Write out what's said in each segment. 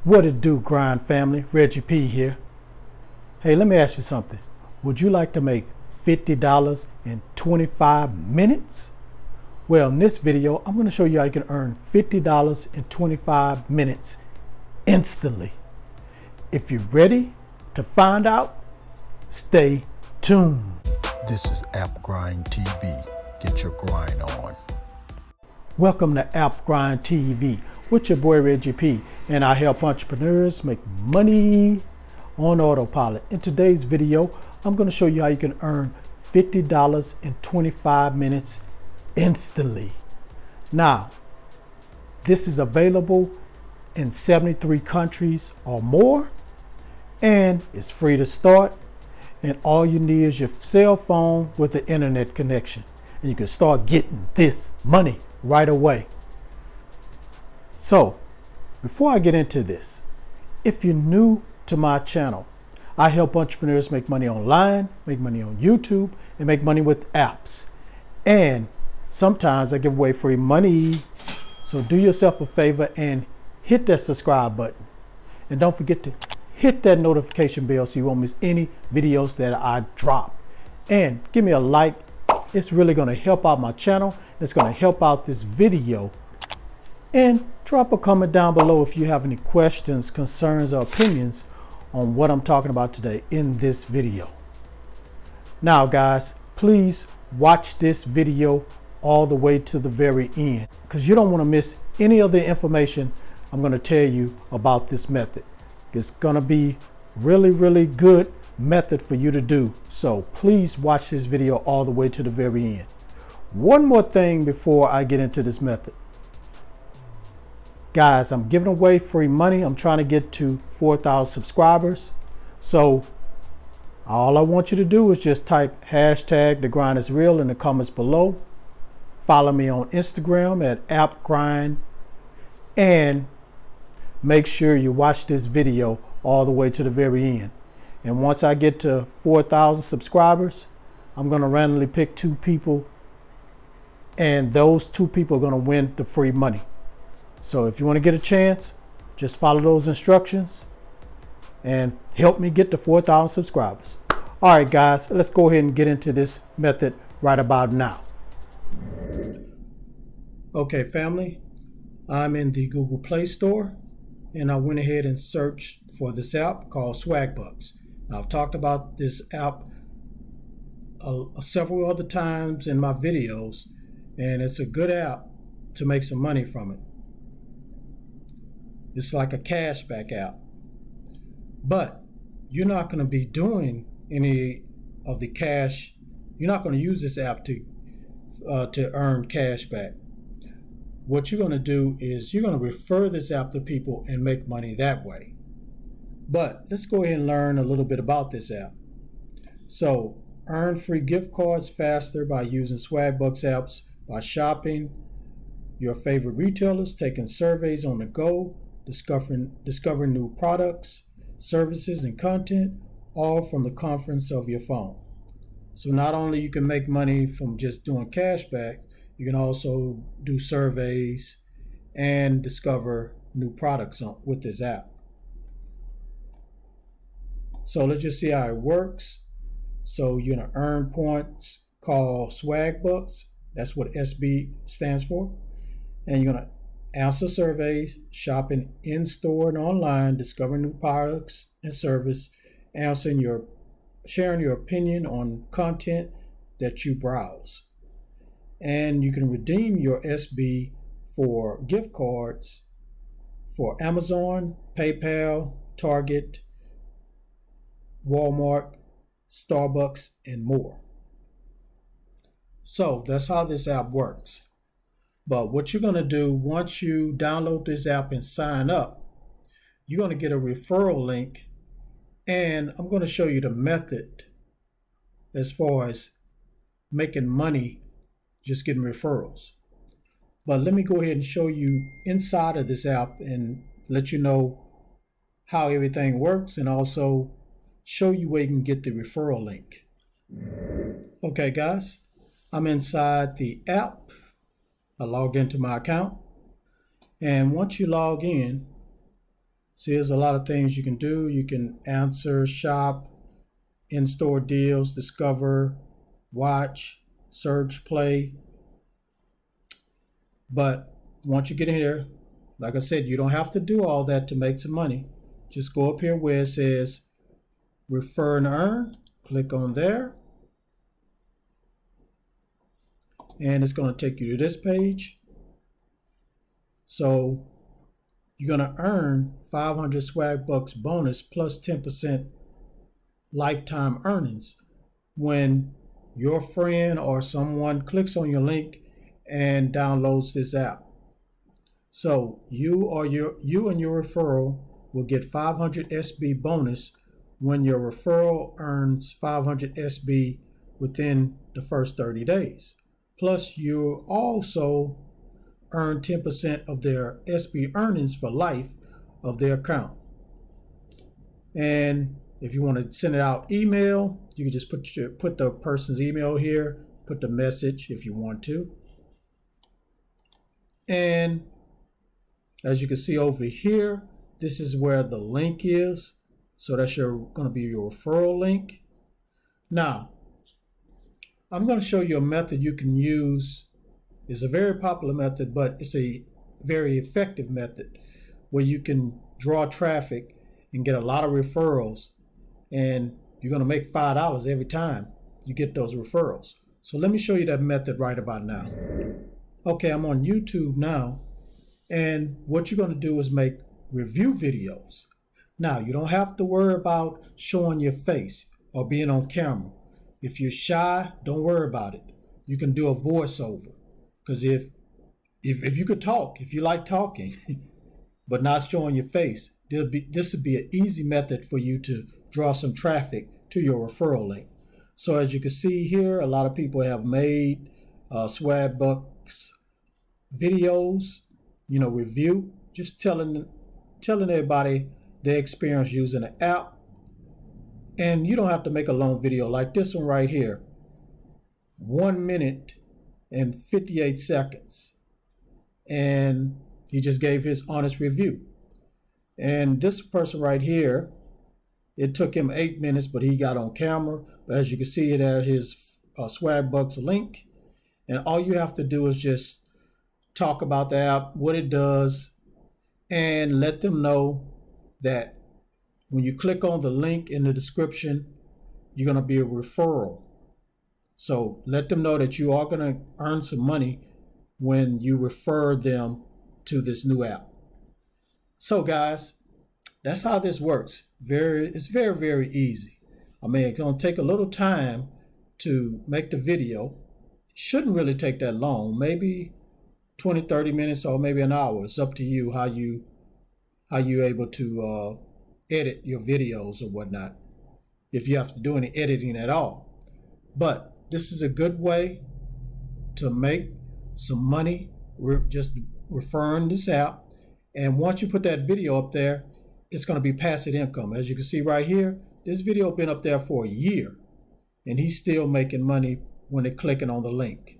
What it do, grind family? Reggie P here. Hey, let me ask you something. Would you like to make $50 in 25 minutes? Well, in this video, I'm going to show you how you can earn $50 in 25 minutes instantly. If you're ready to find out, stay tuned. This is App Grind TV. Get your grind on. Welcome to App Grind TV with your boy Reggie P, and I help entrepreneurs make money on autopilot. In today's video, I'm going to show you how you can earn $50 in 25 minutes instantly. Now, this is available in 73 countries or more, and it's free to start, and all you need is your cell phone with an internet connection, and you can start getting this money right away. So, before I get into this, if you're new to my channel, I help entrepreneurs make money online, make money on YouTube, and make money with apps. And sometimes I give away free money. So do yourself a favor and hit that subscribe button. And don't forget to hit that notification bell so you won't miss any videos that I drop. And give me a like. It's really going to help out my channel. It's going to help out this video. And drop a comment down below if you have any questions, concerns, or opinions on what I'm talking about today in this video. Now guys, please watch this video all the way to the very end, because you don't want to miss any of the information I'm going to tell you about this method. It's going to be really good method for you to do. So please watch this video all the way to the very end. One more thing before I get into this method. Guys, I'm giving away free money. I'm trying to get to 4,000 subscribers. So all I want you to do is just type hashtag the grind is real in the comments below. Follow me on Instagram at appgrind, and make sure you watch this video all the way to the very end. And once I get to 4,000 subscribers, I'm going to randomly pick 2 people, and those 2 people are going to win the free money. So if you want to get a chance, just follow those instructions and help me get to 4,000 subscribers. All right, guys, let's go ahead and get into this method right about now. Okay, family, I'm in the Google Play Store, and I went ahead and searched for this app called Swagbucks. Now, I've talked about this app several other times in my videos, and it's a good app to make some money from it. It's like a cashback app, but you're not going to be doing any of the cash. You're not going to use this app to earn cash back. What you're going to do is you're going to refer this app to people and make money that way. But let's go ahead and learn a little bit about this app. So, earn free gift cards faster by using Swagbucks apps by shopping your favorite retailers, taking surveys on the go, discovering new products, services, and content, all from the comfort of your phone. So not only you can make money from just doing cashback, you can also do surveys and discover new products with this app. So let's just see how it works. So you're going to earn points called Swagbucks. That's what SB stands for. And you're going to answer surveys, shopping in-store and online, discovering new products and service, sharing your opinion on content that you browse. And you can redeem your SB for gift cards for Amazon, PayPal, Target, Walmart, Starbucks, and more. So that's how this app works. But what you're going to do once you download this app and sign up, you're going to get a referral link, and I'm going to show you the method as far as making money just getting referrals. But let me go ahead and show you inside of this app and let you know how everything works, and also show you where you can get the referral link. Okay guys, I'm inside the app. I logged into my account, and once you log in, See, there's a lot of things you can do. You can answer, shop, in-store deals, discover, watch, search, play. But once you get in here, like I said, you don't have to do all that to make some money. Just go up here where it says refer and earn. Click on there. And it's going to take you to this page. So you're going to earn 500 Swagbucks bonus plus 10% lifetime earnings when your friend or someone clicks on your link and downloads this app. So you and your referral will get 500 SB bonus when your referral earns 500 SB within the first 30 days. Plus you also earn 10% of their SB earnings for life of their account. And if you want to send it out email, you can just put the person's email here, put the message if you want to. And as you can see over here, this is where the link is. So that's going to be your referral link. Now, I'm going to show you a method you can use. It's a very popular method, but it's a very effective method where you can draw traffic and get a lot of referrals. And you're going to make $5 every time you get those referrals. So let me show you that method right about now. Okay, I'm on YouTube now. And what you're going to do is make review videos. Now, you don't have to worry about showing your face or being on camera. If you're shy, don't worry about it. You can do a voiceover. Because if you could talk, if you like talking, but not showing your face, this would be an easy method for you to draw some traffic to your referral link. So as you can see here, a lot of people have made Swagbucks videos, review, just telling everybody their experience using the app. And you don't have to make a long video like this one right here. 1 minute and 58 seconds. And he just gave his honest review. And this person right here, it took him 8 minutes, but he got on camera. But as you can see, it has his Swagbucks link. And all you have to do is just talk about the app, what it does, and let them know that when you click on the link in the description, you're going to be a referral. So let them know that you are going to earn some money when you refer them to this new app. So guys, that's how this works. It's very, very easy. I mean, it's going to take a little time to make the video. It shouldn't really take that long, maybe 20-30 minutes or maybe an hour. It's up to you how you're able to edit your videos or whatnot, if you have to do any editing at all. But this is a good way to make some money just referring this app. And once you put that video up there, it's going to be passive income. As you can see right here, this video has been up there for a year, and he's still making money when they're clicking on the link.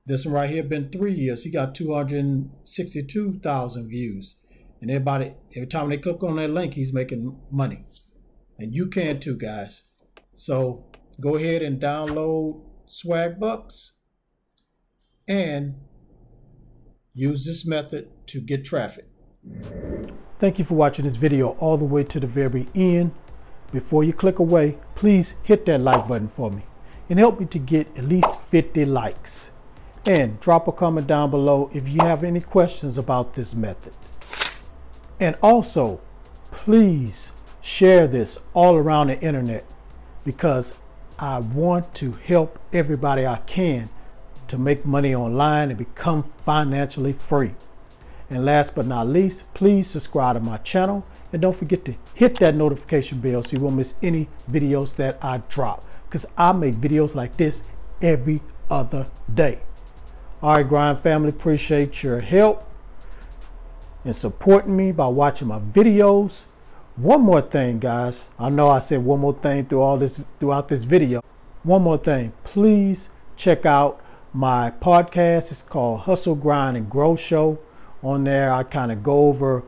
This one right here been 3 years. He got 262,000 views. And every time they click on that link, he's making money. And you can too, guys. So go ahead and download Swagbucks and use this method to get traffic. Thank you for watching this video all the way to the very end. Before you click away, please hit that like button for me and help me to get at least 50 likes. And drop a comment down below if you have any questions about this method. And also, please share this all around the internet, because I want to help everybody I can to make money online and become financially free. And last but not least, please subscribe to my channel and don't forget to hit that notification bell so you won't miss any videos that I drop, because I make videos like this every other day. All right, Grind family, appreciate your help and supporting me by watching my videos. One more thing, guys. I know I said one more thing throughout this video. One more thing. Please check out my podcast. It's called Hustle, Grind, and Grow Show. On there, I kind of go over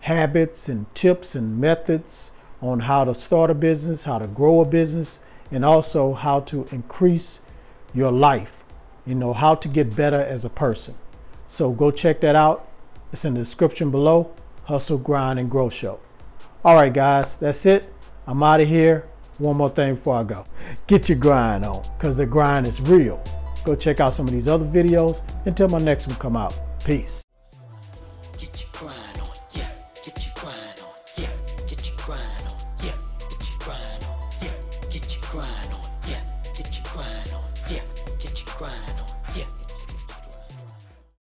habits and tips and methods on how to start a business, how to grow a business, and also how to increase your life, how to get better as a person. So go check that out. It's in the description below. Hustle, Grind, and Grow Show. All right, guys, that's it. I'm out of here. One more thing before I go. Get your grind on, because the grind is real. Go check out some of these other videos until my next one come out. Peace.